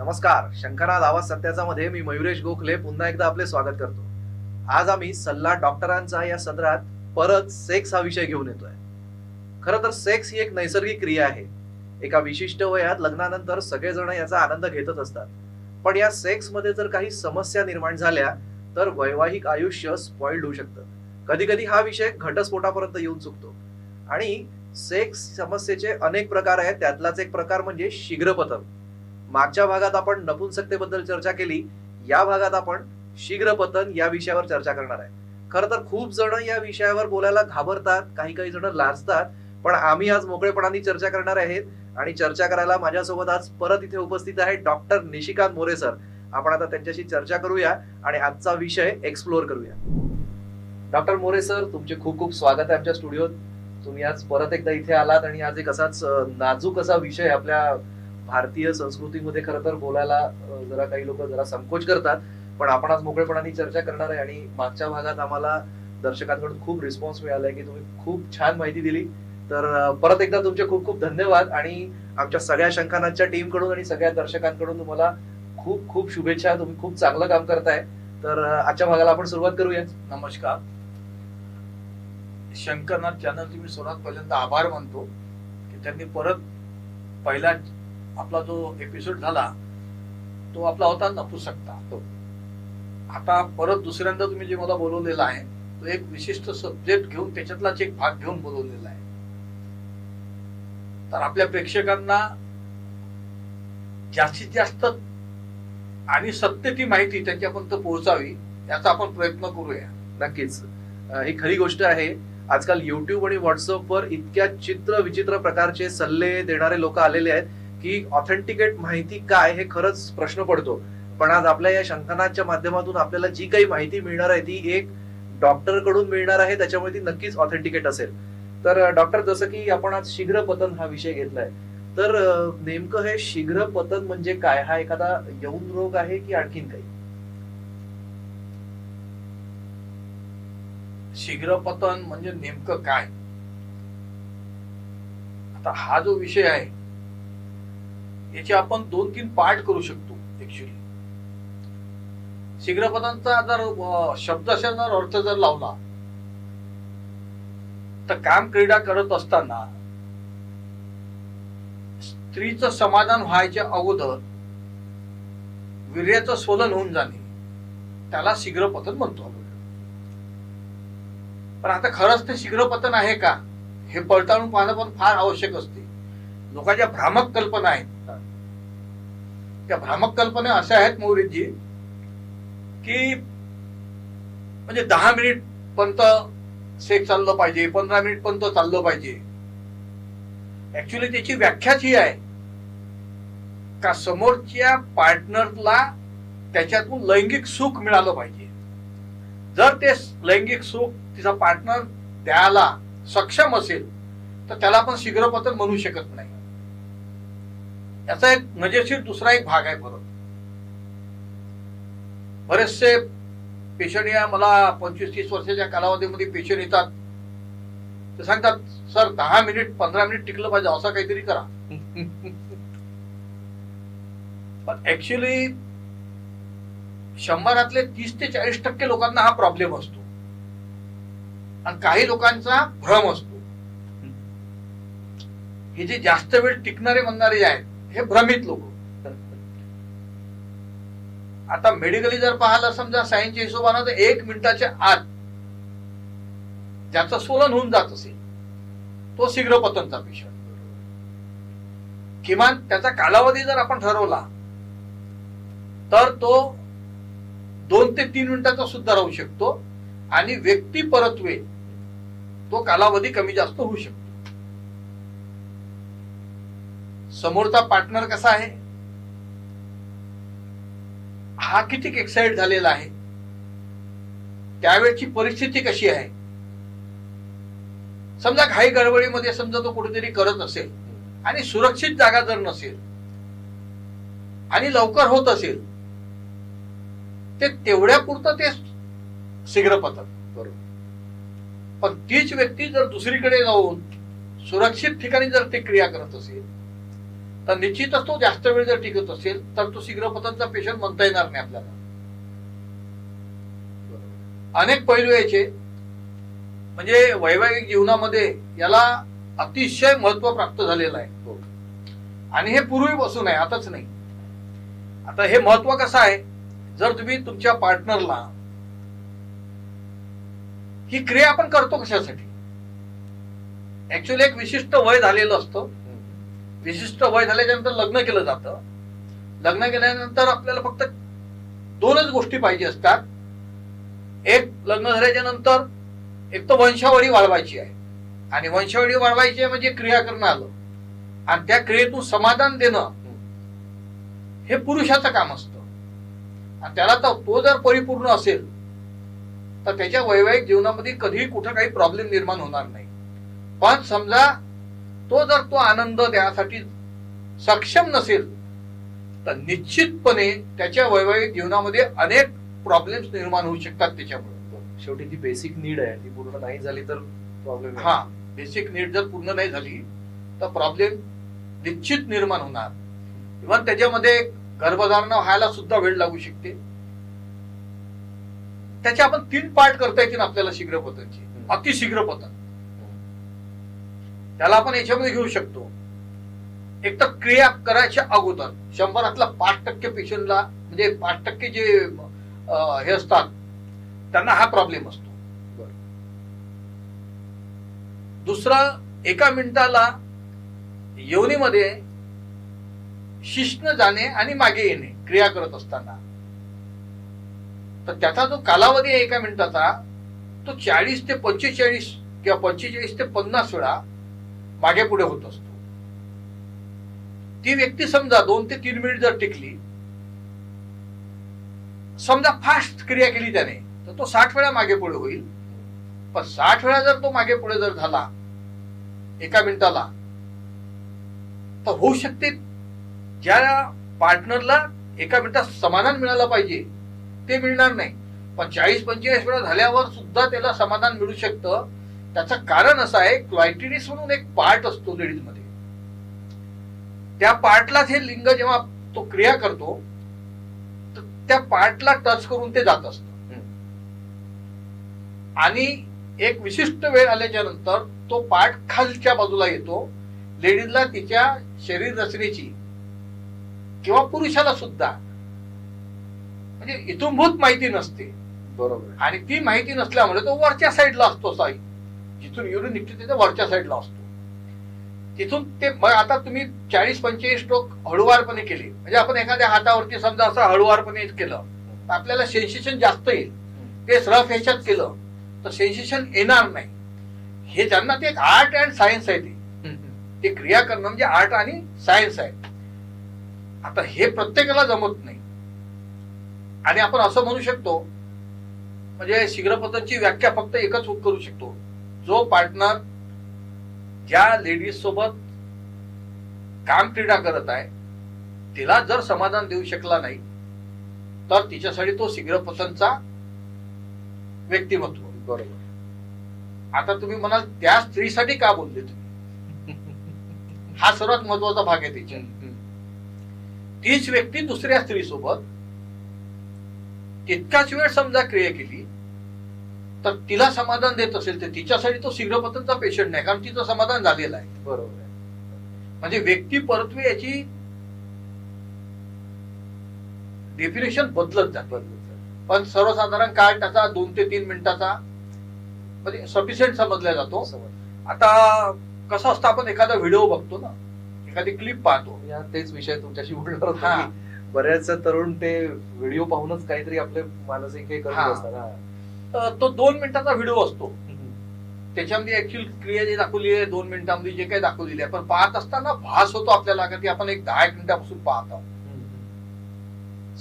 नमस्कार. शंखनाद आवाज सत्याचा मध्ये मी मयुरेश गोखले पुन्हा एकदा आपले स्वागत करतो. आज आम्ही सल्ला डॉक्टरांचा या सदरात परत सेक्स हा विषय घेऊन येतोय. खरं तर सेक्स ही एक नैसर्गिक क्रिया आहे. एका विशिष्ट वयात लग्नानंतर सगळेजण याचा आनंद घेतच असतात. पण या सेक्स मध्ये जर काही समस्या निर्माण झाल्या तर वैवाहिक आयुष्य स्पॉइल्ड होऊ शकतं. कधी कधी हा विषय घटस्फोटापर्यंत येऊन चुकतो. आणि सेक्स समस्येचे अनेक प्रकार आहेत. त्यातलाच एक प्रकार म्हणजे शीघ्रपतन. मागच्या भागात आपण नपुंसकतेबद्दल चर्चा केली. या भागात आपण शीघ्रपतन या विषयावर चर्चा करणार आहे. खरं तर खूप जण या विषयावर बोलायला घाबरतात, काही काही जण लाजतात. पण आम्ही आज मोकळेपणाने चर्चा करणार आहेत. आणि चर्चा करायला माझ्यासोबत आज परत इथे उपस्थित आहे डॉक्टर निशिकांत मोरे सर. आपण आता त्यांच्याशी चर्चा करूया आणि आजचा विषय एक्सप्लोर करूया. डॉक्टर मोरे सर, तुमचे खूप खूप स्वागत आहे आमच्या स्टुडिओत. तुम्ही आज परत एकदा इथे आलात आणि आज एक असाच नाजूक असा विषय आपल्या भारतीय संस्कृतीमध्ये खरं तर बोलायला जरा काही लोक जरा संकोच करतात. पण आपण आज मोकळेपणाने चर्चा करणार आहे. आणि मागच्या भागात आम्हाला दर्शकांकडून खूप रिस्पॉन्स मिळालाय की तुम्ही खूप छान माहिती दिली. तर परत एकदा तुमचे खूप खूप धन्यवाद. आणि आमच्या सगळ्या शंखनादच्या टीम कडून आणि सगळ्या दर्शकांकडून तुम्हाला खूप खूप शुभेच्छा. तुम्ही खूप चांगलं काम करताय. तर आजच्या भागाला आपण सुरुवात करूया. नमस्कार. शंकरनाथ चॅनलचे मी सर्वात पहिल्यांदा आभार मानतो की त्यांनी परत पहिला आपला जो एपिसोड झाला तो आपला होता नपुंसकता. आता परत दुसऱ्यांदा तुम्ही जे मला बोलवलेलं आहे तो एक विशिष्ट सब्जेक्ट घेऊन त्याच्यातलाच एक भाग घेऊन बोलवलेला आहे. तर आपल्या प्रेक्षकांना जास्तीत जास्त आणि सत्य ती माहिती त्यांच्यापर्यंत पोहोचावी याचा आपण प्रयत्न करूया. नक्कीच. ही खरी गोष्ट आहे. आजकाल युट्यूब आणि व्हॉट्सअपवर इतक्या चित्र विचित्र प्रकारचे सल्ले देणारे लोक आलेले आहेत की ऑथेंटिकेट माहिती काय हे खरंच प्रश्न पडतो. पण आज आपल्या या शंखनादच्या माध्यमातून आपल्याला जी काही माहिती मिळणार आहे ती एक डॉक्टर कडून मिळणार आहे. त्याच्यामुळे ती नक्कीच ऑथेंटिकेट असेल. तर डॉक्टर, जसं की आपण आज शीघ्रपतन हा विषय घेतलाय, तर नेमकं हे शीघ्रपतन म्हणजे काय? हा एखादा यौन रोग आहे की आणखीन काही? शीघ्रपतन म्हणजे नेमकं काय? आता हा जो विषय आहे याचे आपण 2-3 पार्ट करू शकतो. ऍक्च्युली शीघ्रपतनचा जर शब्दशः अर्थ जर लावला तर काम क्रीडा करत असताना स्त्रीचं समाधान व्हायच्या अगोदर वीर्याचं स्वलन होऊन जाणे त्याला शीघ्रपतन म्हणतो. पण आता खरंच ते शीघ्रपतन आहे का हे पडताळून पाहणं पण फार आवश्यक असते. लोकांच्या भ्रामक कल्पना आहेत. त्या भ्रामक कल्पना अशा आहेत मोरेजी की म्हणजे 10 मिनिट पर्यंत सेक्स चाललं पाहिजे, 15 मिनिट पर्यंत चाललं पाहिजे. ऍक्च्युली त्याची व्याख्याच ही आहे का समोरच्या पार्टनरला त्याच्यातून लैंगिक सुख मिळालं पाहिजे. जर ते लैंगिक सुख तिचा पार्टनर द्यायला सक्षम असेल तर त्याला आपण शीघ्रपतन म्हणू शकत नाही. याचा एक मजेशीर दुसरा एक भाग आहे. परत बरेचसे पेशंट या मला 25-30 वर्षाच्या कालावधीमध्ये पेशंट येतात. ते सांगतात, सर 10 मिनिट 15 मिनिट टिकलं पाहिजे, असं काहीतरी करा. पण ऍक्च्युली 100 30 ते 40% लोकांना हा प्रॉब्लेम असतो आणि काही लोकांचा भ्रम असतो. हे जे जास्त वेळ टिकणारे म्हणणारे आहेत हे भ्रमित लोक. आता मेडिकली जर पाहिलं समजा सायन्सच्या हिशोबानं तर 1 मिनिटाच्या आत ज्याचं स्वलन होऊन जात असेल तो शीघ्रपतनचा पेशंट. किमान त्याचा कालावधी जर आपण ठरवला तर तो 2 ते 3 मिनिटाचा सुद्धा राहू शकतो आणि व्यक्ती परत्वे तो कालावधी कमी जास्त होऊ शकतो. समोरचा पार्टनर कसा आहे, हा किती एक्साइट झालेला आहे, त्यावेळची परिस्थिती कशी आहे. समजा घाई गडबडीमध्ये समजा तो कुठेतरी करत असेल आणि सुरक्षित जागा जर नसेल आणि लवकर होत असेल ते तेवढ्या पुरतं ते शीघ्रपतन. बरोबर. पण तीच व्यक्ती जर दुसरीकडे जाऊन सुरक्षित ठिकाणी जर ते क्रिया करत असेल तर निश्चितच तो जास्त वेळ जर टिकत असेल तर तो शीघ्रपतनचा पेशंट म्हणता येणार नाही आपल्याला. अनेक पैलू याचे म्हणजे वैवाहिक जीवनामध्ये याला अतिशय महत्व प्राप्त झालेलं आहे. हो. आणि हे पूर्वीपासून आहे, आताच नाही. आता हे महत्व कसं आहे, जर तुम्ही तुमच्या पार्टनरला ही क्रिया आपण करतो कशासाठी, ऍक्च्युअली एक विशिष्ट वय झालेलं असतं. विशिष्ट वय झाल्याच्यानंतर लग्न केलं जातं. लग्न केल्यानंतर आपल्याला फक्त दोनच गोष्टी पाहिजे असतात. एक, लग्न झाल्याच्या नंतर एक तर वंशावळी वाढवायची आहे, आणि वंशावळी वाढवायची आहे म्हणजे क्रिया करणं आलं, आणि त्या क्रियेतून समाधान देणं हे पुरुषाचं काम असतं. आणि त्याला तर तो जर परिपूर्ण असेल तर त्याच्या वैवाहिक जीवनामध्ये कधीही कुठं काही प्रॉब्लेम निर्माण होणार नाही. पण समजा तो जर तो आनंद देण्यासाठी सक्षम नसेल तर निश्चितपणे त्याच्या वैवाहिक जीवनामध्ये अनेक प्रॉब्लेम्स निर्माण होऊ शकतात. त्याच्यामुळे शेवटी ती बेसिक नीड आहे, ती पूर्ण नाही झाली तर प्रॉब्लेम. हा, बेसिक नीड जर पूर्ण नाही झाली तर प्रॉब्लेम निश्चित निर्माण होणार. इव्हन त्याच्यामध्ये गर्भधारणा व्हायला सुद्धा वेळ लागू शकते. त्याचे आपण 3 पार्ट करता येतील आपल्याला शीघ्रपतनची. अतिशीघ्रपतन त्याला आपण याच्यामध्ये घेऊ शकतो. एक तर क्रिया करायच्या अगोदर 100 5% पेशंटला, म्हणजे 5% जे हे असतात त्यांना हा प्रॉब्लेम असतो. दुसरं, 1 मिनिटाला योनीमध्ये शिश्न जाणे आणि मागे येणे क्रिया करत असताना. तर त्याचा जो कालावधी आहे 1 मिनिटाचा, तो 40 ते 45 किंवा 45 ते 50 वेळा मागे पुढे होत असतो. ती व्यक्ती समजा 2 ते 3 मिनिट जर टिकली, समजा फास्ट क्रिया केली त्याने, तर तो 60 वेळा मागे पुढे होईल. पण 60 वेळा जर तो मागे पुढे जर झाला 1 मिनिटाला, तर होऊ शकते ज्या पार्टनरला 1 मिनिटात समाधान मिळालं पाहिजे ते मिळणार नाही. पण 40-45 वेळा झाल्यावर सुद्धा त्याला समाधान मिळू शकतं. त्याचं कारण असं आहे, क्लायटिडिस म्हणून एक पार्ट असतो लेडीज मध्ये. त्या पार्टलाच हे लिंग जेव्हा तो क्रिया करतो तर त्या पार्टला टच करून ते जात असतं. आणि एक विशिष्ट वेळ आल्याच्या नंतर तो पार्ट खालच्या बाजूला येतो. लेडीजला तिच्या शरीर रचनेची किंवा पुरुषाला सुद्धा म्हणजे इथूनभूत माहिती नसते. बरोबर. आणि ती माहिती नसल्यामुळे तो वरच्या साईडला असतो. साई जिथून युरिन निघते तिथे वरच्या साईडला असतो. तिथून ते आता तुम्ही 40-45 स्ट्रोक हळूवारपणे केले, म्हणजे आपण एखाद्या हातावरती समजा असं हळूवारपणे केलं तर आपल्याला सेन्सेशन जास्त येईल. ते रफ ह्याच्यात केलं तर सेन्सेशन येणार नाही. हे ज्यांना ते एक आर्ट अँड सायन्स आहे, ते क्रिया करणं म्हणजे आर्ट आणि सायन्स आहे. आता हे प्रत्येकाला जमत नाही. आणि आपण असं म्हणू शकतो, म्हणजे शीघ्रपतनची व्याख्या फक्त एकच करू शकतो, जो पार्टनर ज्या लेडीज सोबत काम क्रीडा करत आहे तिला जर समाधान देऊ शकला नाही तर तिच्यासाठी तो शीघ्रपतनचा व्यक्तिमत्व. बरोबर. आता तुम्ही म्हणाल त्या स्त्रीसाठी का बोलले तुम्ही, हा सर्वात महत्वाचा भाग आहे तिच्या. तीच व्यक्ती दुसऱ्या स्त्रीसोबत तितकाच वेळ समजा क्रिया केली तर तिला समाधान देत असेल तर तिच्यासाठी तो शीघ्रपतनचा पेशंट नाही, कारण तिचं समाधान झालेलं आहे. बरोबर. म्हणजे व्यक्ती परत्वे याची डेफिनेशन बदलत जाते. पण सर्वसाधारण काळ त्याचा 2 ते 3 मिनिटाचा म्हणजे सफिशियंट समजला जातो. आता कसं असतं, आपण एखादा व्हिडिओ बघतो ना, एखादी क्लिप पाहतो, तेच विषय तुमच्याशी बोलणार होतो. बऱ्याच तरुण ते व्हिडिओ पाहूनच काहीतरी आपले मानसिक हे करत असतात. तो 2 मिनिटाचा व्हिडिओ असतो. त्याच्यामध्ये ऍक्च्युअल क्रिया जी दाखवली आहे 2 मिनिटांमध्ये जे काही दाखवलेली आहे, पण पाहत असताना भास होतो आपल्याला की आपण एक 10 मिनिटापासून पाहत आहोत.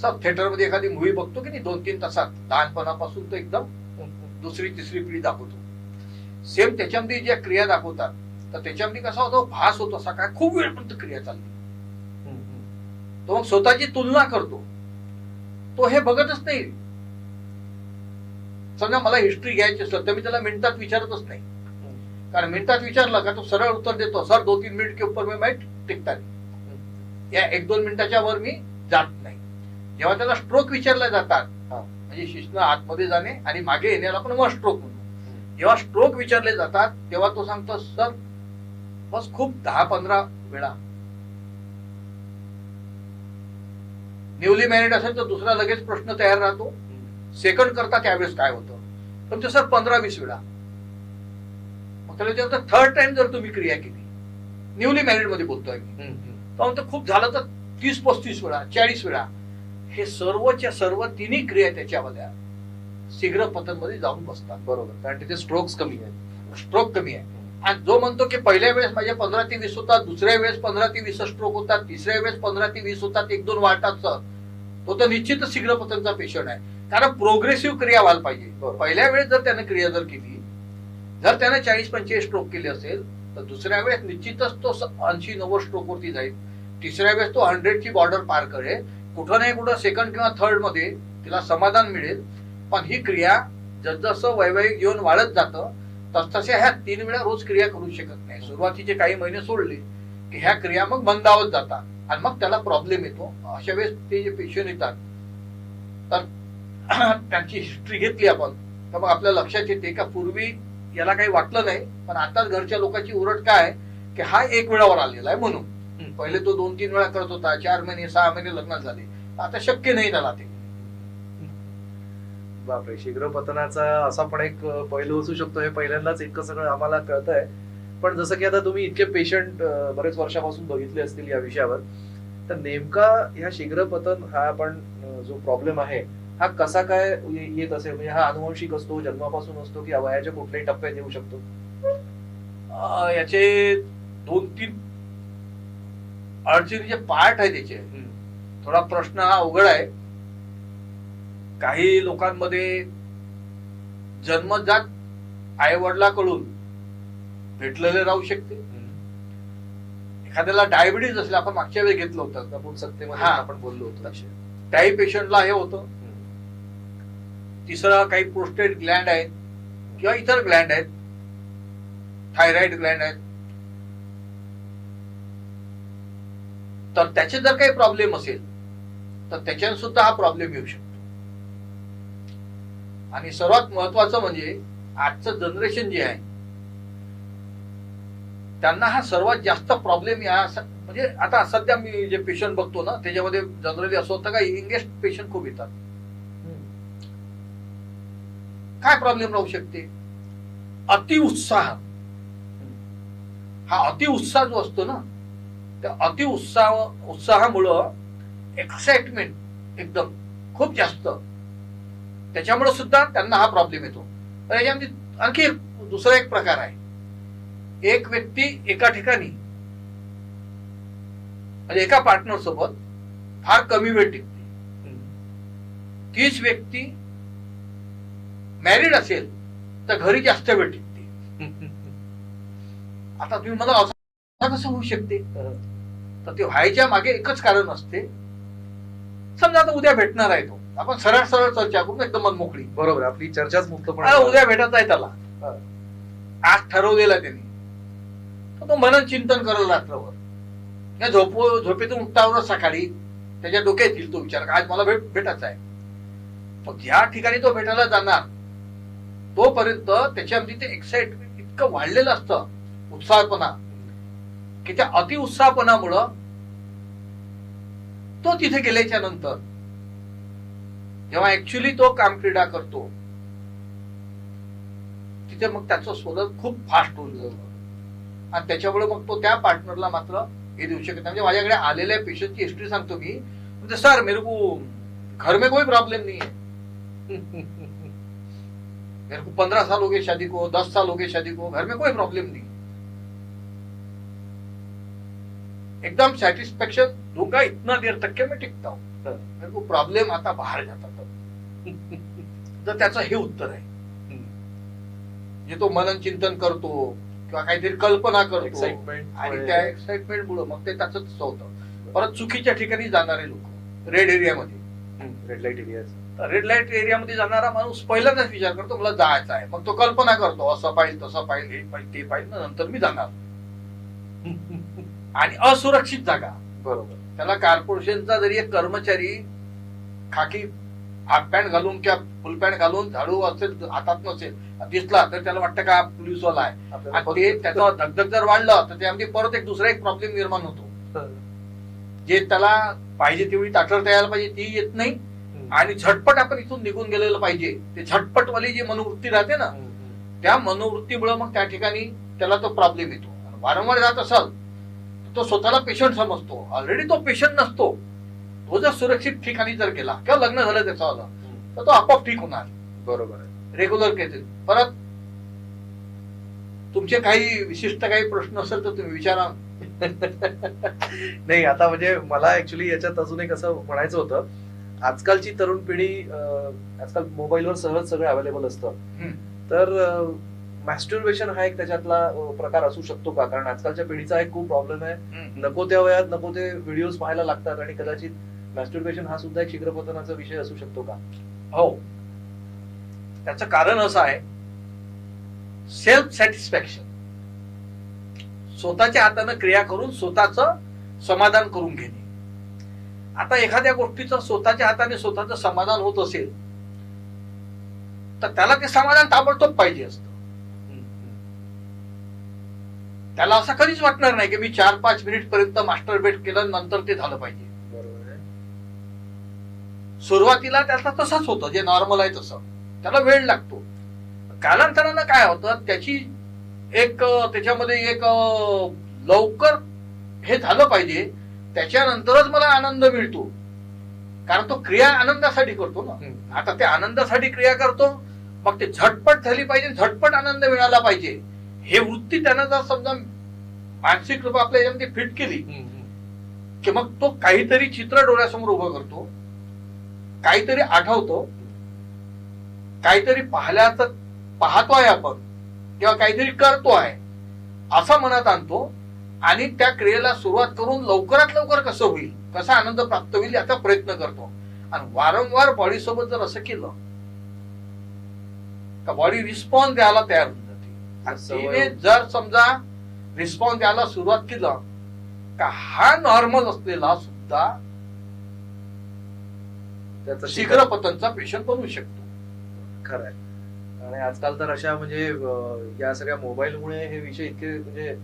सब थिएटरमध्ये एखादी मूवी बघतो की नाही 2-3 तासात, लहानपणापासून तर एकदम 2री-3री पिढी दाखवतो. सेम त्याच्यामध्ये ज्या क्रिया दाखवतात तर त्याच्यामध्ये कसा होतो, भास होतो असा काय खूप वेळपर्यंत क्रिया चालली. तो मग स्वतःची तुलना करतो. तो हे बघतच नाही. समजा मला हिस्ट्री घ्यायची असेल तर मी त्याला मिनिटात विचारतच नाही, कारण मिनिटात विचारलं का तो सरळ उत्तर देतो, सर 2-3 मिनिट के ऊपर में मैं टिकता नहीं. या 1-2 मिनिटाच्या वर मी जात नाही. जेव्हा त्याला स्ट्रोक विचारले जातात, हा. म्हणजे शिश्न आतमध्ये जाणे आणि मागे येण्याला आपण वन स्ट्रोक म्हणतो. जेव्हा स्ट्रोक विचारले जातात तेव्हा तो सांगतो सर बस खूप 10-15 वेळा. न्यूली मॅरिड असेल तर दुसरा लगेच प्रश्न तयार राहतो, सेकंड करता त्यावेळेस काय होतं, पण ते सर 15-20 वेळा. मग त्याला विचारतं थर्ड टाइम जर तुम्ही क्रिया केली, न्यूली मॅरिड मध्ये बोलतोय मी, तर म्हणतो खूप झालं तर 30-35 वेळा, 40 वेळा. हे सर्वच्या सर्व तिन्ही क्रिया त्याच्यामध्ये शीघ्र पतन मध्ये जाऊन बसतात. बरोबर, कारण तिथे स्ट्रोक्स कमी आहेत, स्ट्रोक कमी आहे. आणि जो म्हणतो की पहिल्या वेळेस माझ्या 15 ते 20 होतात, दुसऱ्या वेळेस 15 ते 20 स्ट्रोक होतात, तिसऱ्या वेळेस 15 ते 20 होतात, 1-2 वाढतात सर, तो तर निश्चितच शीघ्र पतनचा पेशंट आहे. कारण प्रोग्रेसिव्ह क्रिया व्हायला पाहिजे. पहिल्या वेळेस जर त्याने क्रिया जर केली, जर त्याने 40-45 स्ट्रोक केले असेल तर दुसऱ्या वेळेस निश्चितच तो 80-90 स्ट्रोक वरती जाईल. तिसऱ्या वेळेस तो 100 ची बॉर्डर पार करेल. कुठं नाही कुठं सेकंड किंवा थर्ड मध्ये तिला समाधान मिळेल. पण ही क्रिया जसजसं वैवाहिक जीवन वाढत जातं तसतशा ह्या 3 वेळा रोज क्रिया करू शकत नाही. सुरुवातीचे काही महिने सोडले की ह्या क्रिया मग मंदावत जातात आणि मग त्याला प्रॉब्लेम येतो. अशा वेळेस ते जे पेशंट येतात तर त्यांची हिस्ट्री घेतली आपण तर मग आपल्या लक्षात येते का पूर्वी याला काही वाटलं नाही, पण आताच घरच्या लोकांची उरट काय की हा 1 वेळावर आलेला आहे म्हणून. पहिले तो 2-3 वेळा करत होता, 4 महिने 6 महिने लग्न झाले, आता शक्य नाही त्याला ते. बापरे, शीघ्र पतनाचा असा पण एक पैलू असू शकतो. हे पहिल्यांदाच इतकं सगळं आम्हाला कळतंय. पण जसं की आता तुम्ही इतके पेशंट बरेच वर्षापासून बघितले असतील या विषयावर, तर नेमका ह्या शीघ्र पतन हा आपण जो प्रॉब्लेम आहे हा कसा काय येत असेल? म्हणजे हा अनुवंशिक असतो, जन्मापासून असतो, की वयाच्या कुठल्याही टप्प्यात येऊ शकतो? याचे 2-3 अडचणीचे पार्ट आहे त्याचे. थोडा प्रश्न हा अवघड आहे. काही लोकांमध्ये जन्मजात आई वडिलांकडून भेटलेले राहू शकते. एखाद्याला डायबिटीज असेल, आपण मागच्या वेळी घेतलं होतं नपुंसकतेमध्ये हा. आपण बोललो होतो. त्याही पेशंटला हे होतं. तिसरं काही प्रोस्टेट ग्लँड आहेत किंवा इतर ग्लँड आहेत, थायरॉइड ग्लँड आहेत, तर त्याचे जर काही प्रॉब्लेम असेल तर त्याच्याने सुद्धा हा प्रॉब्लेम येऊ शकतो. आणि सर्वात महत्वाचं म्हणजे आजचं जनरेशन जे आहे त्यांना हा सर्वात जास्त प्रॉब्लेम म्हणजे आता सध्या मी जे पेशंट बघतो ना त्याच्यामध्ये जनरली असं होतं का यंगेस्ट पेशंट खूप येतात. काय प्रॉब्लेम राहू शकते? अतिउत्साह. हा अतिउत्साह जो असतो ना त्या उत्साहामुळं एक्साइटमेंट एकदम खूप जास्त, त्याच्यामुळे सुद्धा त्यांना हा प्रॉब्लेम येतो. तर याच्यामध्ये आणखी दुसरा एक प्रकार आहे. एक व्यक्ती एका ठिकाणी म्हणजे एका पार्टनर सोबत फार कमी वेळ टिकते. तीच व्यक्ती मॅरिड असेल तर घरी जास्त वेळ टिकते. आता तुम्ही मला असं कसं होऊ शकते? तर ते व्हायच्या मागे एकच कारण असते. समजा आता उद्या भेटणार आहे तो, आपण सरळ सरळ चर्चा करून एकदम मनमोकळी. बरोबर, आपली चर्चाच मुक्तपणे. उद्या भेटायचं आहे त्याला, आज ठरवलेला त्यांनी, तर तो मनन चिंतन करेल रात्रभर. या झोपेतून उठतावर सकाळी त्याच्या डोक्यात येईल तो विचार, आज मला भेटायचा आहे. मग ज्या ठिकाणी तो भेटायला जाणार तोपर्यंत त्याच्यामध्ये ते एक्साइटमेंट इतकं वाढलेलं असतं, उत्साहपणा, की त्या अतिउत्साहपणामुळं तो तिथे गेल्याच्या नंतर जेव्हा ऍक्च्युली तो कामक्रीडा करतो तिथे मग त्याचं स्वतः खूप फास्ट होऊन जातं आणि त्याच्यामुळे मग तो त्या पार्टनरला मात्र हे देऊ शकत नाही. म्हणजे माझ्याकडे आलेल्या पेशंटची हिस्ट्री सांगतो मी. म्हणजे सर मेरे को घर में कोई प्रॉब्लम नहीं है, मेरे को 15 साल हो गए शादी को, 10 साल हो गए शादी को, घर में कोई प्रॉब्लम नहीं, एकदम सेटिस्फेक्शन दूंगा, इतना देर तक के मैं टिकता हूं, मेरे को प्रॉब्लेम आता बाहर जाता तब. तर त्याचं हे उत्तर आहे. जे तो मनन चिंतन करतो किंवा काहीतरी कल्पना करतो एक्साइटमेंट, आणि त्या एक्साइटमेंट मुळे मग ते त्याच होतं. परत चुकीच्या ठिकाणी जाणारे लोक, रेड एरियामध्ये, red light area, red light एरियामध्ये जाणारा माणूस पहिल्यांदाच विचार करतो मला जायचं आहे. मग तो कल्पना करतो असं पाहिजे तसं पाहिजे, हे पाहिजे ते पाहिजे, नंतर मी जाणार. आणि असुरक्षित जागा, बरोबर. त्याला कॉर्पोरेशनचा जरी एक कर्मचारी खाकी हाफ पॅन्ट घालून किंवा फुल पॅन्ट घालून झाडू असेल हातात नसेल दिसला तर त्याला वाटतं का पोलीसवाला आहे. आणि ते त्याचं धगधग जर वाढलं तर त्यामध्ये परत एक दुसरा एक प्रॉब्लेम निर्माण होतो. जे त्याला पाहिजे तेवढी ताठरता यायला पाहिजे ती येत नाही. आणि झटपट आपण इथून निघून गेलेलं पाहिजे. ते झटपटवाली जी मनोवृत्ती राहते ना त्या मनोवृत्तीमुळे मग त्या ठिकाणी त्याला तो प्रॉब्लेम येतो. वारंवार जात असाल तो स्वतःला पेशंट समजतो. ऑलरेडी तो पेशंट नसतो. तो जर सुरक्षित ठिकाणी जर गेला किंवा लग्न झालं त्याचं तर तो आपोआप ठीक होणार. बरोबर आहे. Regular cases. परत तुमचे काही विशिष्ट काही प्रश्न असेल तर तुम्ही विचारा. नाही आता म्हणजे मला ऍक्च्युली याच्यात अजून एक असं म्हणायचं होतं. आजकालची तरुण पिढी आजकाल मोबाईलवर सहज सगळं अवेलेबल असतं. तर मॅस्टर्बेशन हा एक त्याच्यातला प्रकार असू शकतो का? कारण आजकालच्या पिढीचा एक खूप प्रॉब्लेम आहे. नको त्या वयात नको ते व्हिडिओज पाहायला लागतात आणि कदाचित मॅस्टर्बेशन हा सुद्धा एक शीघ्रपतनाचा विषय असू शकतो का? हो. त्याचं कारण असं आहे सेल्फ सॅटिस्फॅक्शन. स्वतःच्या हातानं क्रिया करून स्वतःच समाधान करून घेणे. आता एखाद्या गोष्टीचं स्वतःच्या हाताने स्वतःचं समाधान होत असेल तर त्याला ते समाधान ताबडतोब पाहिजे असतं. त्याला असं कधीच वाटणार नाही की मी 4-5 मिनिट पर्यंत मास्टरबेट केलं नंतर ते झालं पाहिजे. बरोबर आहे. सुरुवातीला त्याचा तसंच होतं जे नॉर्मल आहे तसं. त्याला वेळ लागतो. कालांतरानं काय होतं त्याची एक त्याच्यामध्ये एक लवकर हे झालं पाहिजे त्याच्यानंतरच मला आनंद मिळतो. कारण तो क्रिया आनंदासाठी करतो ना. आता ते आनंदासाठी क्रिया करतो मग ते झटपट झाली पाहिजे झटपट आनंद मिळाला पाहिजे. हे वृत्ती त्यानं जर समजा मानसिक रूप आपल्या याच्यामध्ये फिट केली की मग तो काहीतरी चित्र डोळ्यासमोर उभं करतो. काहीतरी आठवतो. काहीतरी पाहतोय आपण किंवा काहीतरी करतोय असं मनात आणतो आणि त्या क्रियेला सुरुवात करून लवकरात लवकर कसं होईल कसा आनंद प्राप्त होईल याचा प्रयत्न करतो. आणि वारंवार बॉडी सोबत जर असं केलं तर बॉडी रिस्पॉन्स द्यायला तयार होऊन जाते. तिने जर समजा रिस्पॉन्स द्यायला सुरुवात केलं का हा नॉर्मल असलेला सुद्धा त्याचा शीघ्र पतनचा पेशंट बनवू शकतो. खरंय. आणि आजकाल तर अशा म्हणजे या सगळ्या मोबाईलमुळे हे विषय इतके म्हणजे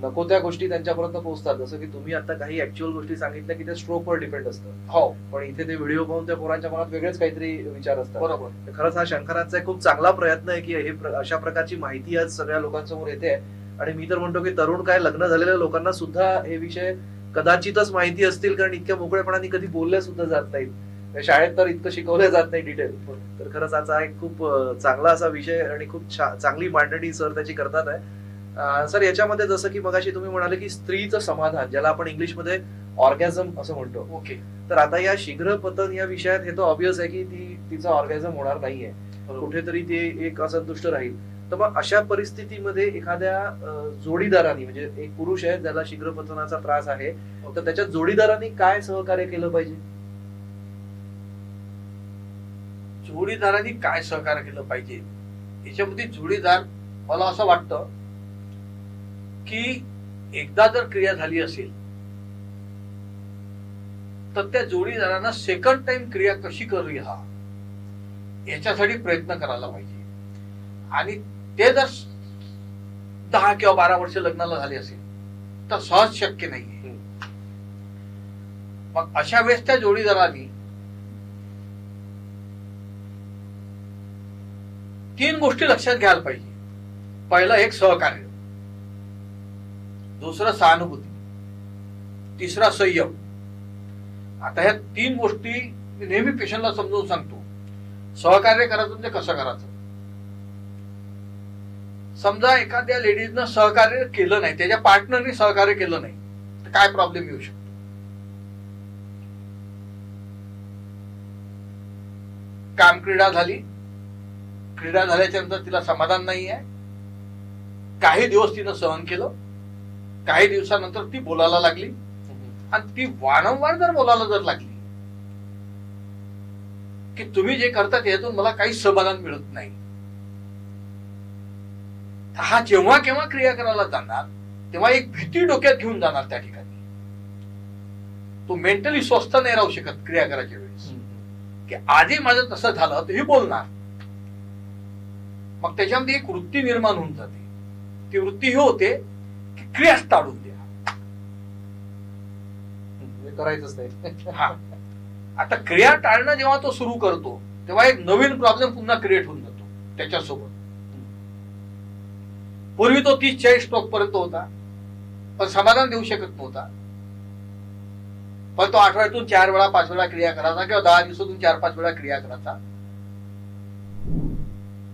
नको त्या गोष्टी त्यांच्यापर्यंत पोहोचतात. जसं की तुम्ही आता काही ऍक्च्युअल गोष्टी सांगितल्या की ते स्ट्रोकवर डिपेंड असतं. हो. पण इथे ते व्हिडिओ पाहून त्या पोरांच्या मनात वेगळेच काहीतरी विचार असतात. बरोबर. खरंच हा शंकरांचा एक खूप चांगला प्रयत्न आहे की हे अशा प्रकारची माहिती आज सगळ्या लोकांसमोर येते. आणि मी तर म्हणतो की तरुण काय लग्न झालेल्या लोकांना सुद्धा हे विषय कदाचितच माहिती असतील कारण इतक्या मोकळेपणाने कधी बोलल्या सुद्धा जात नाहीत. शाळेत तर इतकं शिकवलं जात नाही डिटेल. तर खरंच आजचा एक खूप चांगला असा विषय आणि खूप चांगली मांडणी सर त्याची करतात आहे. सर याच्यामध्ये जसं की मगाशी तुम्ही म्हणाले की स्त्रीचं समाधान ज्याला आपण इंग्लिशमध्ये ऑर्गॅझम असं म्हणतो. ओके. तर आता या शीघ्र पतन या विषयात हे तर ऑब्विस आहे की तिचं ऑर्गॅझम होणार नाहीये. कुठेतरी ते एक असंतुष्ट राहील. तर मग अशा परिस्थितीमध्ये एखाद्या जोडीदारांनी म्हणजे एक पुरुष आहे ज्याला शीघ्र पतनाचा त्रास आहे तर त्याच्या जोडीदारांनी काय सहकार्य केलं पाहिजे? जोडीदारांनी काय सहकार्य केलं पाहिजे याच्यामध्ये जोडीदार मला असं वाटतं की एकदा जर क्रिया झाली असेल तर त्या जोडीदारांना सेकंड टाइम क्रिया कशी करूया याच्यासाठी प्रयत्न करायला पाहिजे. आणि ते जर 10 किंवा 12 वर्ष लग्नाला झाले असेल तर सहज शक्य नाहीये. मग अशा वेळेस त्या जोडीदारांनी 3 गोष्टी लक्षात घ्यायला पाहिजे. पहिलं एक सहकार्य, दुसरं सहानुभूती, तिसरा संयम. आता ह्या 3 गोष्टी नेहमी पेशंटला समजून सांगतो. सहकार्य करायचं म्हणजे कसं करायचं. समजा एखाद्या लेडीजनं सहकार्य केलं नाही त्याच्या पार्टनरने सहकार्य केलं नाही तर काय प्रॉब्लेम येऊ शकतो. काम क्रीडा झाली. क्रीडा झाल्याच्या नंतर तिला समाधान नाही आहे. काही दिवस तिनं सहन केलं. काही दिवसानंतर ती बोलायला लागली आणि ती वारंवार जर बोलायला जर लागली की तुम्ही जे करता त्यातून मला काही समाधान मिळत नाही. हा जेव्हा केव्हा क्रिया करायला जाणार तेव्हा एक भीती डोक्यात घेऊन जाणार त्या ठिकाणी. तो मेंटली स्वस्थ नाही राहू शकत क्रिया करायच्या वेळेस, की आधी माझं तसं झालं तर हे बोलणार. मग त्याच्यामध्ये एक वृत्ती निर्माण होऊन जाते. ती वृत्ती ही होते की क्रियाच टाळून द्या. करायचंच नाही. हा, आता क्रिया टाळणं जेव्हा तो सुरू करतो तेव्हा एक नवीन प्रॉब्लेम पुन्हा क्रिएट होऊन जातो त्याच्यासोबत. पूर्वी तो 30-40 स्ट्रोक पर्यंत होता, पण समाधान देऊ शकत नव्हता. पण तो आठवड्यातून 4 वेळा 5 वेळा क्रिया करायचा किंवा 10 दिवसातून 4-5 वेळा क्रिया करायचा.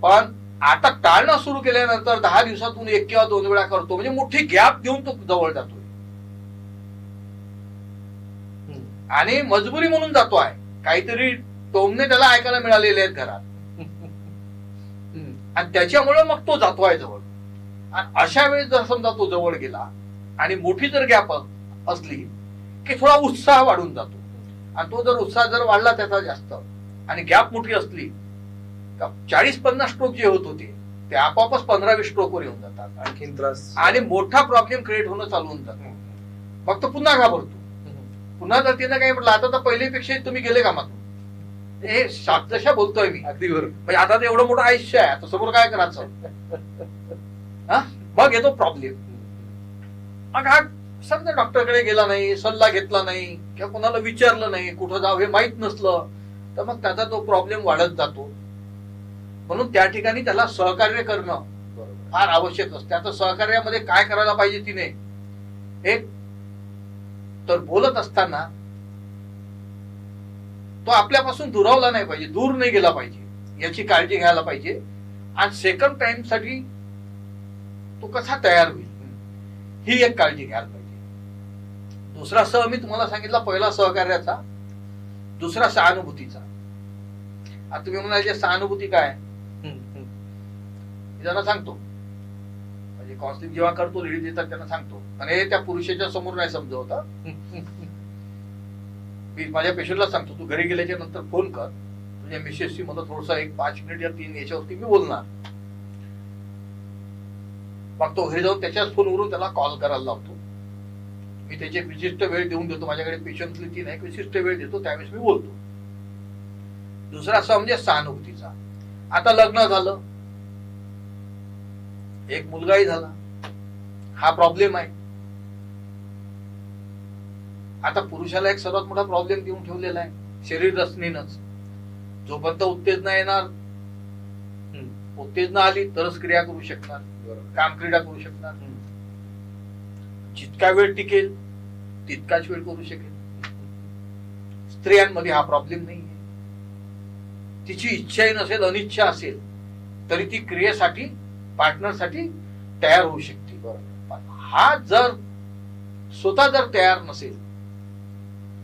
पण आता टाळणं सुरू केल्यानंतर 10 दिवसातून 1 किंवा 2 वेळा करतो, म्हणजे मोठी गॅप देऊन तो जवळ जातोय आणि मजबुरी म्हणून जातो आहे. काहीतरी टोमणे त्याला ऐकायला मिळालेले आहेत घरात आणि त्याच्यामुळे मग तो जातो आहे जवळ. आणि अशा वेळेस जर समजा तो जवळ गेला आणि मोठी जर गॅप असली की थोडा उत्साह वाढून जातो. आणि तो जर उत्साह जर वाढला त्याचा जास्त आणि गॅप मोठी असली, 40-50 स्ट्रोक जे होत होते ते आपोआपच 15-20 स्ट्रोक वर येऊन जातात. आणखीन त्रास आणि मोठा प्रॉब्लेम क्रिएट होणं चालू होऊन जातो. मग तो पुन्हा घाबरतो. पुन्हा जर तिनं काही म्हटलं आता तर पहिलेपेक्षा तुम्ही गेले कामातून, हे शाब्दशा बोलतोय मी. अगदी बरोबर. म्हणजे आता तर एवढं मोठं आयुष्य आहे, आता समोर काय करायचं, मग येतो प्रॉब्लेम. मग हा समजा डॉक्टरकडे गेला नाही, सल्ला घेतला नाही किंवा कोणाला विचारलं नाही, कुठं जावं हे माहित नसलं तर मग त्याचा तो प्रॉब्लेम वाढत जातो. म्हणून त्या ठिकाणी त्याला सहकार्य करणं फार आवश्यक असते. आता सहकार्यामध्ये काय करायला पाहिजे तिने, एक तर बोलत असताना तो आपल्यापासून दुरावला नाही पाहिजे, दूर नाही गेला पाहिजे याची काळजी घ्यायला पाहिजे. आणि सेकंड टाइम साठी तो कसा तयार होईल ही एक काळजी घ्यायला पाहिजे. दुसरा सह मी तुम्हाला सांगितला, पहिला सहकार्याचा, दुसरा सहानुभूतीचा. आता तुम्ही म्हणाले सहानुभूती काय, त्यांना सांगतो. म्हणजे काउन्सिलिंग जेव्हा करतो लेडीज येतात त्यांना सांगतो, आणि त्या पुरुषाच्या समोर नाही समजवता. मी माझ्या पेशंटला सांगतो, तू घरी गेल्याच्या नंतर फोन कर तुझ्या मिसेसशी, मला थोडसा 1-5 मिनिट या 3 याच्यावरती मी बोलणार. मग तो घरी जाऊन त्याच्याच फोनवरून त्याला कॉल करायला लावतो. मी त्याची एक विशिष्ट वेळ देऊन देतो. माझ्याकडे पेशंटली 3 एक विशिष्ट वेळ देतो, त्यावेळेस मी बोलतो. दुसरा असं म्हणजे सहानुभूतीचा. आता लग्न झालं, एक मुलगाही झाला, हा प्रॉब्लेम आहे. आता पुरुषाला एक सर्वात मोठा प्रॉब्लेम देऊन ठेवलेला आहे, शरीर रचनेनंच. जोपर्यंत उत्तेजना येणार, उत्तेजना आली तरच क्रिया करू शकणार, कामक्रीडा करू शकणार. जितका वेळ टिकेल तितकाच वेळ करू शकेल. स्त्रियांमध्ये हा प्रॉब्लेम नाही आहे. तिची इच्छाही नसेल, अनिच्छा असेल तरी ती क्रियेसाठी, पार्टनरसाठी तयार होऊ शकते. हा जर स्वतः जर तयार नसेल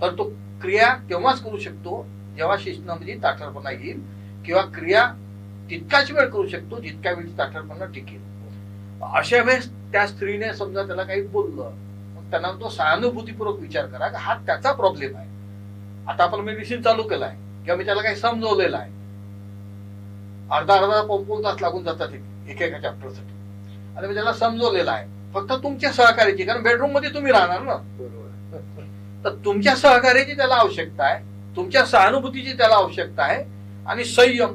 तर तो क्रिया तेव्हाच करू शकतो जेव्हा शिस्तीमध्ये ताठरपणा येईल, किंवा क्रिया तितकाच वेळ करू शकतो जितक्या वेळ ताठरपणा टिकेल. अशा वेळेस त्या स्त्रीने समजा त्याला काही बोललं, मग त्यांना तो सहानुभूतीपूर्वक विचार करा की हा त्याचा प्रॉब्लेम आहे. आता आपण मेडिसिन चालू केलाय किंवा मी त्याला काही समजवलेलं आहे, अर्धा 2 तास लागून जातात एकेका चॅप्टरसाठी, आणि मी त्याला समजवलेलं आहे. फक्त तुमच्या सहकार्याची, कारण बेडरूम मध्ये तुम्ही राहणार ना, तर तुमच्या सहकार्याची त्याला आवश्यकता आहे, तुमच्या सहानुभूतीची त्याला आवश्यकता आहे. आणि संयम,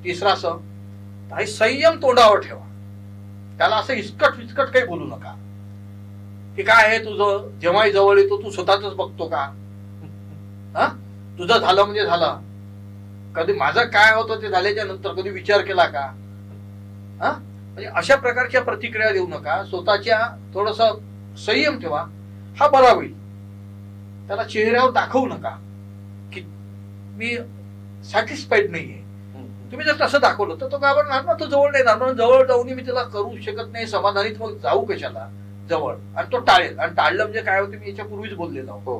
तिसरा संयम तोंडावर ठेवा. त्याला असं इस्कट विस्कट काही बोलू नका की काय आहे तुझं, जेव्हाही जवळ येतो तू स्वतःच बघतो का, तुझं झालं म्हणजे झालं, कधी माझं काय होतं ते झाल्याच्या नंतर कधी विचार केला का. म्हणजे अशा प्रकारच्या प्रतिक्रिया देऊ नका. स्वतःच्या थोडस संयम ठेवा, हा बरा होईल. त्याला चेहऱ्यावर दाखवू नका की मी सॅटिस्फाईड नाहीये. तुम्ही जर तसं दाखवलं तर तो घाबरणार ना, तो जवळ नाही जाणार. जवळ जाऊन मी त्याला करू शकत नाही समाधानीत, मग जाऊ कशाला जवळ, आणि तो टाळेल. आणि टाळलं म्हणजे काय होतं, मी याच्यापूर्वीच बोललेलो हो.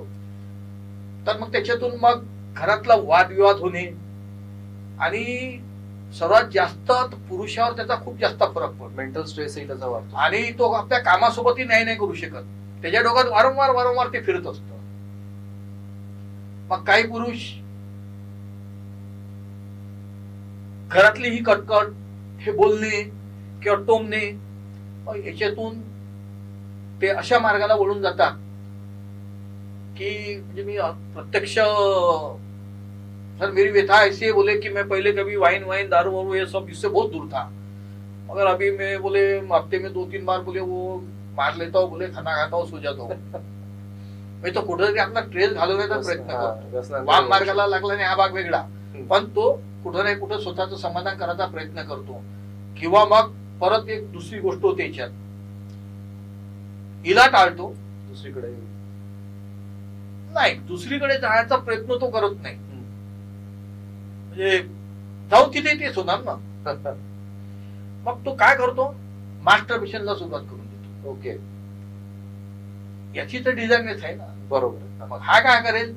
तर मग त्याच्यातून मग घरातला वादविवाद होणे, आणि सर्वात जास्त पुरुषावर त्याचा खूप जास्त फरक पडतो. मेंटल स्ट्रेसही त्याचा वाढतो, आणि तो आपल्या कामासोबतही नाही करू शकत. त्याच्या डोक्यात वारंवार ते फिरत असतं. मग काही पुरुष घरातली ही कटकट, हे बोलणे किंवा टोमणे, याच्यातून ते अशा मार्गाला वळून जातात कि म्हणजे मी प्रत्यक्ष सर मेरी व्यथा ऐसी है बोले कि मैं पहले कभी वाइन वाइन दारू वारू ये सब इससे बहुत दूर था, मगर अभी मैं बोले हफ्ते में 2-3 बार बोले वो मार लेता हूँ, बोले खाना खाता हूँ, सो जाता हूँ. मी तो कुठेतरी आपला ट्रेस घालवण्याचा प्रयत्न करतो. वाम मार्गाला लागला नाही हा भाग वेगळा, पण तो कुठं नाही कुठं स्वतःचं समाधान करायचा प्रयत्न करतो. किंवा मग परत एक दुसरी गोष्ट होते याच्यात, हिला टाळतो, दुसरीकडे नाही दुसरीकडे जाण्याचा प्रयत्न तो करत नाही. म्हणजे जाऊन तिथे तेच होणार ना. मग तो काय करतो, मास्टरबेशनला सुरुवात करून देतो. ओके, याची तर डिझाईनच आहे ना. बरोबर. मग हा काय करेल,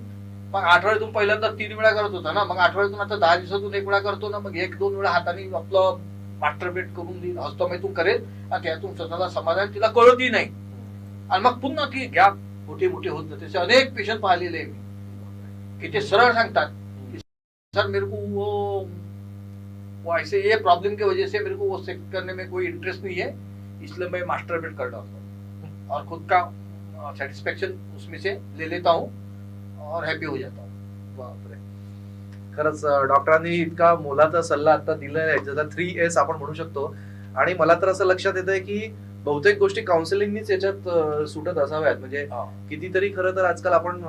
मग आठवड्यातून पहिल्यांदा 3 वेळा करत होता ना, मग आठवड्यातून आता 10 दिवसातून 1 वेळा करतो ना, मग 1-2 वेळा हाताने आपलं मास्टरबेट करून देईल, हस्तमैथून करेल आणि त्यातून स्वतःला समाधान तिला कळतही नाही. आणि मग पुन्हा ती गॅप मोठे मोठे होत जाते. त्याचे अनेक पेशंट पाहिलेले आहे मी, की ते सरळ सांगतात की सर मेरे को वो ऐसे ये प्रॉब्लम की वजह से मेरे को वो सेक्स करने में कोई इंटरेस्ट नहीं है, इसलिए मैं मास्टरबेट कर डालता हूँ और खुद का सेटिस्फेक्शन उसमें से ले लेता हूँ और हैप्पी हो जाता हूँ. बापरे, खरंच डॉक्टरांनी इतका मोलाचा सल्ला आता दिलेला आहे, ज्याचा 3S आपण म्हणू शकतो. आणि मला तर असं लक्षात येतंय की बहुतेक गोष्टी काउन्सिलिंगनीच याच्यात सुटत असाव्यात. म्हणजे कितीतरी खरं तर आजकाल आपण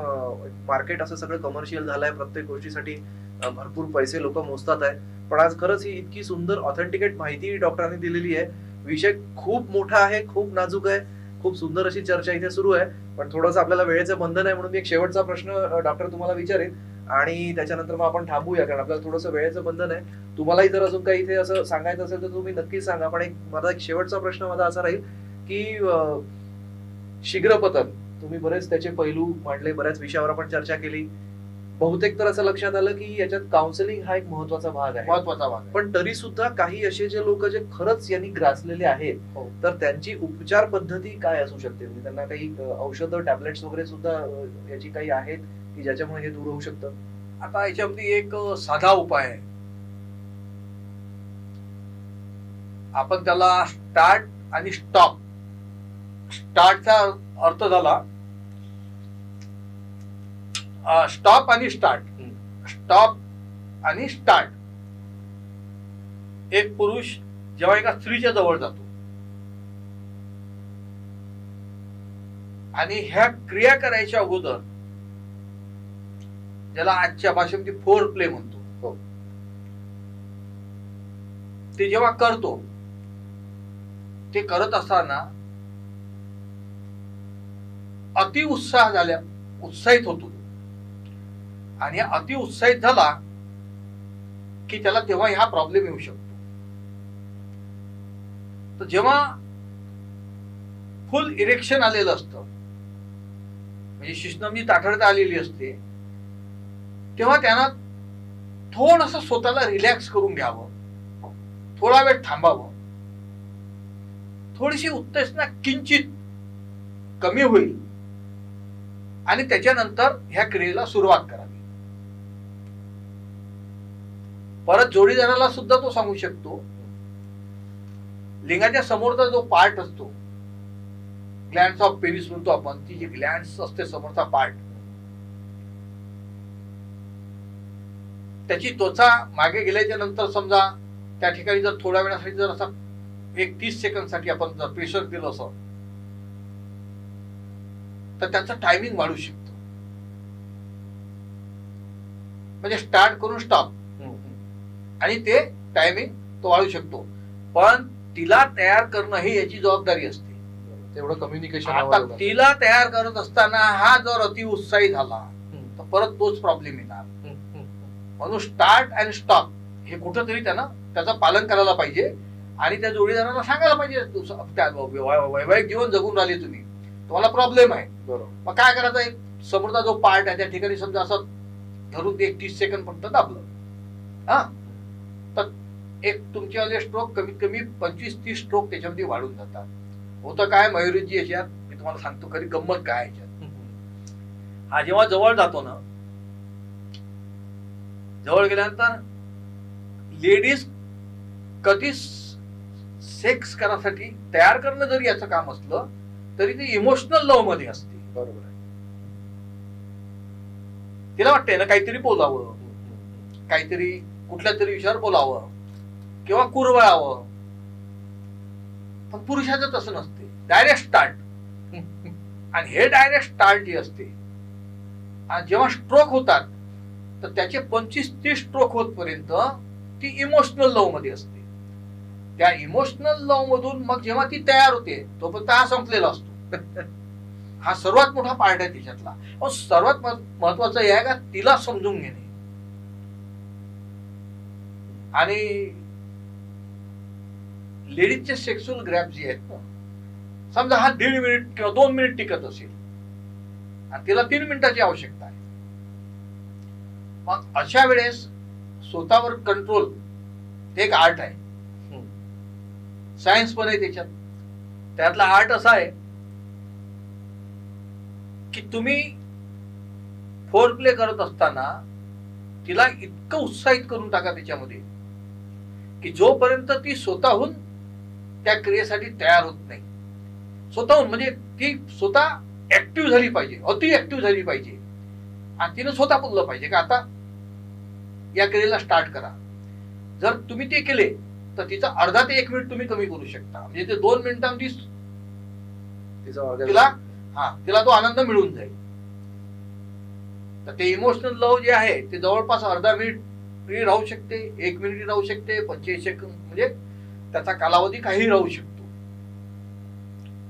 मार्केट असं सगळं कमर्शियल झालंय, प्रत्येक गोष्टीसाठी भरपूर पैसे लोक मोजतात आहे. पण आज खरंच ही इतकी सुंदर ऑथेंटिकेट माहिती डॉक्टरांनी दिलेली आहे. विषय खूप मोठा आहे, खूप नाजूक आहे, खूप सुंदर अशी चर्चा इथे सुरू आहे. पण थोडंसं आपल्याला वेळेचं बंधन आहे, म्हणून एक शेवटचा प्रश्न डॉक्टर तुम्हाला विचारेन आणि त्याच्यानंतर मग आपण थांबूया, कारण आपल्याला थोडंसं वेळेचं बंधन आहे. तुम्हालाही जर अजून काही इथे असं सांगायचं असेल तर तुम्ही नक्कीच सांगा. पण माझा एक शेवटचा प्रश्न माझा असा राहील की शीघ्रपतन, तुम्ही बरेच त्याचे पैलू मांडले, बऱ्याच विषयावर आपण चर्चा केली. बहुतेक तर असं लक्षात आलं की याच्यात काउन्सिलिंग हा एक महत्वाचा भाग आहे. महत्वाचा भाग. पण तरी सुद्धा काही असे जे लोक जे खरंच यांनी ग्रासलेले आहेत, तर त्यांची उपचार पद्धती काय असू शकते? म्हणजे त्यांना काही औषधं, टॅबलेट्स वगैरे सुद्धा याची काही आहेत की ज्याच्यामुळे हे दूर होऊ शकतं? आता याच्यामध्ये एक साधा उपाय आहे. आपण त्याला स्टार्ट आणि स्टॉप. स्टार्टचा अर्थ झाला स्टॉप आणि स्टार्ट. स्टॉप आणि स्टार्ट. एक पुरुष जेव्हा एका स्त्रीच्या जवळ जातो आणि ह्या क्रिया करायच्या अगोदर, ज्याला आजच्या भाषेमध्ये फोर प्ले म्हणतो, ते जेव्हा करतो, ते करत असताना अति उत्साहित होतो आणि अति उत्साहित झाला की त्याला तेव्हा हा प्रॉब्लेम येऊ शकतो. तर जेव्हा फुल इरेक्शन आलेलं असतं, म्हणजे शिश्नमनी ताठरता आलेली असते, तेव्हा त्यांना थोडंसं स्वतःला रिलॅक्स करून घ्यावं, थोडा वेळ थांबावं, थोडीशी उत्तेजना किंचित कमी होईल आणि त्याच्यानंतर ह्या क्रियेला सुरुवात करावी. परत जोडीदाराला सुद्धा तो सांगू शकतो, लिंगाच्या समोरचा जो पार्ट असतो, ग्लॅन्ड्स ऑफ पेनिस म्हणतो आपण, ती जी ग्लॅन्ड्स असते समोरचा पार्ट, त्याची त्वचा मागे गेल्याच्या नंतर समजा त्या ठिकाणी जर थोड्या वेळासाठी जर असा 30 सेकंदसाठी आपण जर प्रेशर दिलं असं, तर त्याचं टायमिंग वाढू शकतं. म्हणजे स्टार्ट करून स्टॉप आणि ते टायमिंग तो वाढू शकतो. पण तिला तयार करणं ही याची जबाबदारी असते. तेवढं कम्युनिकेशन. आता तिला तयार करत असताना हा जर अति उत्साही झाला तर परत तोच प्रॉब्लेम येणार. म्हणून स्टार्ट अँड स्टॉप हे कुठंतरी त्यानं त्याचं पालन करायला पाहिजे आणि त्या जोडीदाराला सांगायला पाहिजे, वैवाहिक जीवन जगून राहिले तुम्ही, तुम्हाला प्रॉब्लेम आहे. बरोबर. मग काय करायचं, एक समोरचा जो पार्ट आहे त्या ठिकाणी समजा असं धरून 30 सेकंद फक्त दाबलं, हा, तर एक तुमचे स्ट्रोक कमीत कमी 25-30 स्ट्रोक त्याच्यामध्ये वाढून जातात. होतं काय मयुरीजी याच्यात, मी तुम्हाला सांगतो खरी गंमत काय याच्यात. हा जेव्हा जवळ जातो ना, जवळ गेल्यानंतर लेडीज कधी सेक्स करण्यासाठी तयार करणं जरी याचं काम असलं तरी ती इमोशनल लव्ह मध्ये असते. बरोबर आहे. तिला वाटतंय ना काहीतरी बोलावं, काहीतरी कुठल्या तरी विषयावर बोलावं किंवा कुरवळावं. पण पुरुषाचं तसं नसते, डायरेक्ट स्टार्ट. आणि हे डायरेक्ट स्टार्ट जे असते, आणि जेव्हा स्ट्रोक होतात तर त्याचे 25-30 स्ट्रोक होतपर्यंत ती इमोशनल लव मध्ये असते. त्या इमोशनल लव मधून मग जेव्हा ती तयार होते तोपर्यंत हा संपलेला असतो. हा सर्वात मोठा पार्ट आहे तिच्यातला. पण सर्वात महत्वाचं हे आहे का तिला समजून घेणे. आणि लेडीजचे सेक्सुअल ग्रॅप जे आहेत ना, समजा हा 1.5 मिनिट किंवा 2 मिनिट टिकत असेल आणि तिला 3 मिनिटाची आवश्यकता आहे, मग अशा वेळेस स्वतःवर कंट्रोल हे एक आर्ट आहे. सायन्स पण आहे त्याच्यात. त्यातला आर्ट असा आहे की तुम्ही फोर प्ले करत असताना तिला इतकं उत्साहित करून टाका त्याच्यामध्ये की जोपर्यंत ती स्वतःहून त्या क्रियेसाठी तयार होत नाही, स्वतःहून म्हणजे ती स्वतः ऍक्टिव्ह झाली पाहिजे, अति ऍक्टिव्ह झाली पाहिजे, आणि तिने स्वतः बोललं पाहिजे की आता या क्रियेला स्टार्ट करा. जर तुम्ही ते केले तर तिचा अर्धा ते 1 मिनिट तुम्ही कमी करू शकता. म्हणजे ते 2 मिनिटांमध्ये तिला तो आनंद मिळून जाईल. तर ते इमोशनल लव जे आहे ते जवळपास अर्धा मिनिट राहू शकते, 1 मिनिट राहू शकते, 45 सेकंद, म्हणजे त्याचा कालावधी काही राहू शकतो.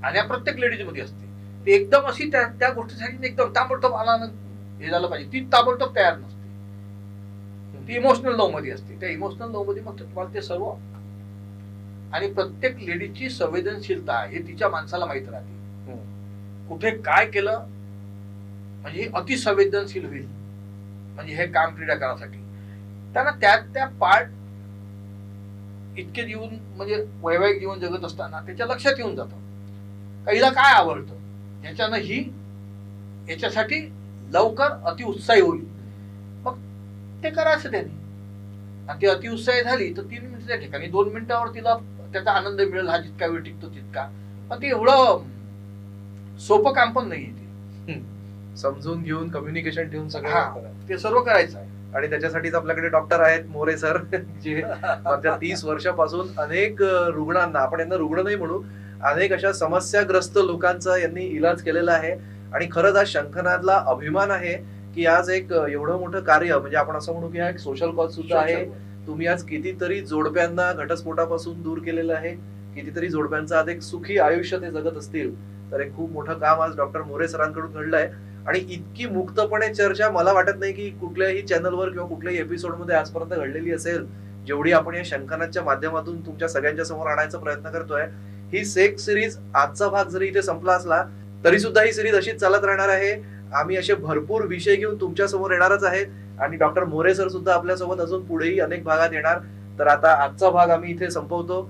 आणि या प्रत्येक लेडीज मध्ये असते. ते एकदम अशी त्या गोष्टीसाठी एकदम ताबडतोब आनंद हे झालं पाहिजे, ती ताबडतोब तयार नसते. ती इमोशनल लव मध्ये असते. त्या इमोशनल लव मध्ये मग तुम्हाला ते सर्व, आणि प्रत्येक लेडीजची संवेदनशीलता हे तिच्या माणसाला माहित राहते. कुठे काय केलं म्हणजे हे अति संवेदनशील होईल, म्हणजे हे काम क्रीडा करण्यासाठी त्यांना त्या पार्ट इतके देऊन, म्हणजे वैवाहिक जीवन जगत असताना त्याच्या लक्षात येऊन जातं का हिला काय आवडतं, ह्याच्यानं ही याच्यासाठी लवकर अतिउत्साही होईल, मग ते करायचं त्याने. आणि ती अतिउत्साही झाली तर 3 मिनिटाच्या ठिकाणी 2 मिनिटावर तिला त्याचा आनंद मिळेल. हा जितका वेळ टिकतो तितका. पण ते एवढं सोपं काम पण नाहीये. ते समजून घेऊन कम्युनिकेशन ठेवून सगळं ते सर्व करायचं आहे. आणि त्याच्यासाठीच आपल्याकडे डॉक्टर आहेत मोरे सर, जे मागच्या 30 वर्षापासून अनेक रुग्णांना, आपण यांना रुग्ण नाही म्हणू, अनेक अशा समस्याग्रस्त लोकांचा यांनी इलाज केलेला आहे. आणि खरंच आज शंखनादला अभिमान आहे की आज एक एवढं मोठं कार्य, म्हणजे आपण असं म्हणू की हा एक सोशल कॉज सुद्धा आहे. तुम्ही आज कितीतरी जोडप्यांना घटस्फोटापासून दूर केलेलं आहे, कितीतरी जोडप्यांचं आज एक सुखी आयुष्य ते जगत असतील. तर एक खूप मोठं काम आज डॉक्टर मोरे सरांकडून घडलंय. आणि इतकी मुक्तपणे चर्चा मला वाटत नाही की कुठल्याही चॅनलवर किंवा कुठल्याही एपिसोड मध्ये आजपर्यंत घडलेली असेल, जेवढी आपण या शंखनादच्या माध्यमातून तुमच्या सगळ्यांच्या समोर आणायचा प्रयत्न करतोय. ही सेक्स सिरीज आजचा भाग जरी इथे संपला असला तरी सुद्धा ही सिरीज अशीच चालत राहणार आहे. आम्ही असे भरपूर विषय घेऊन तुमच्या समोर येणारच आहेत. आणि डॉक्टर मोरे सर सुद्धा आपल्यासोबत अजून पुढेही अनेक भागात येणार. तर आता आजचा भाग आम्ही इथे संपवतो.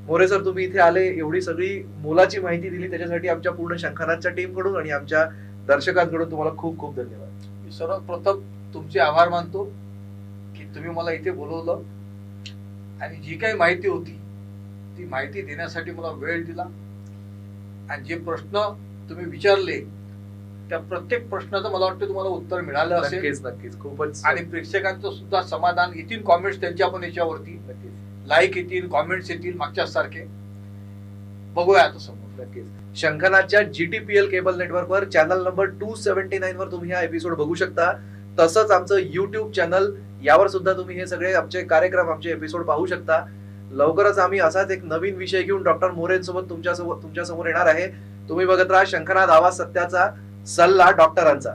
मोरे सर, तुम्ही इथे आले, एवढी सगळी मोलाची माहिती दिली, त्याच्यासाठी आमच्या पूर्ण शंखनादच्या टीम कडून आणि आमच्या दर्शकांकडून तुम्हाला खूप खूप धन्यवाद. मी सर्वप्रथम तुमचे आभार मानतो की तुम्ही मला इथे बोलवलं आणि जी काही माहिती होती ती माहिती देण्यासाठी मला वेळ दिला. आणि जे प्रश्न तुम्ही विचारले त्या प्रत्येक प्रश्नाचं मला वाटतं तुम्हाला उत्तर मिळालं असेल. नक्कीच नक्कीच, खूपच. आणि प्रेक्षकांचं सुद्धा समाधान. येतील कॉमेंट्स त्यांच्या पण याच्यावरती, लाईक येतील, कॉमेंट्स येतील मागच्या सारखे. बघूया आता समोर. नक्कीच. शंखनादच्या GTPL केबल नेटवर्कवर चॅनल नंबर 279 वर तुम्ही हा एपिसोड बघू शकता. तसंच आमचं YouTube चॅनल, यावर सुद्धा तुम्ही हे सगळे आमचे कार्यक्रम, आमचे एपिसोड पाहू शकता. लवकरच आम्ही असाच एक नवीन विषय घेऊन डॉक्टर मोरेंसोबत तुमच्या समोर येणार आहे. तुम्ही बघत राहा शंखनाद, आवाज सत्याचा, सल्ला डॉक्टरांचा.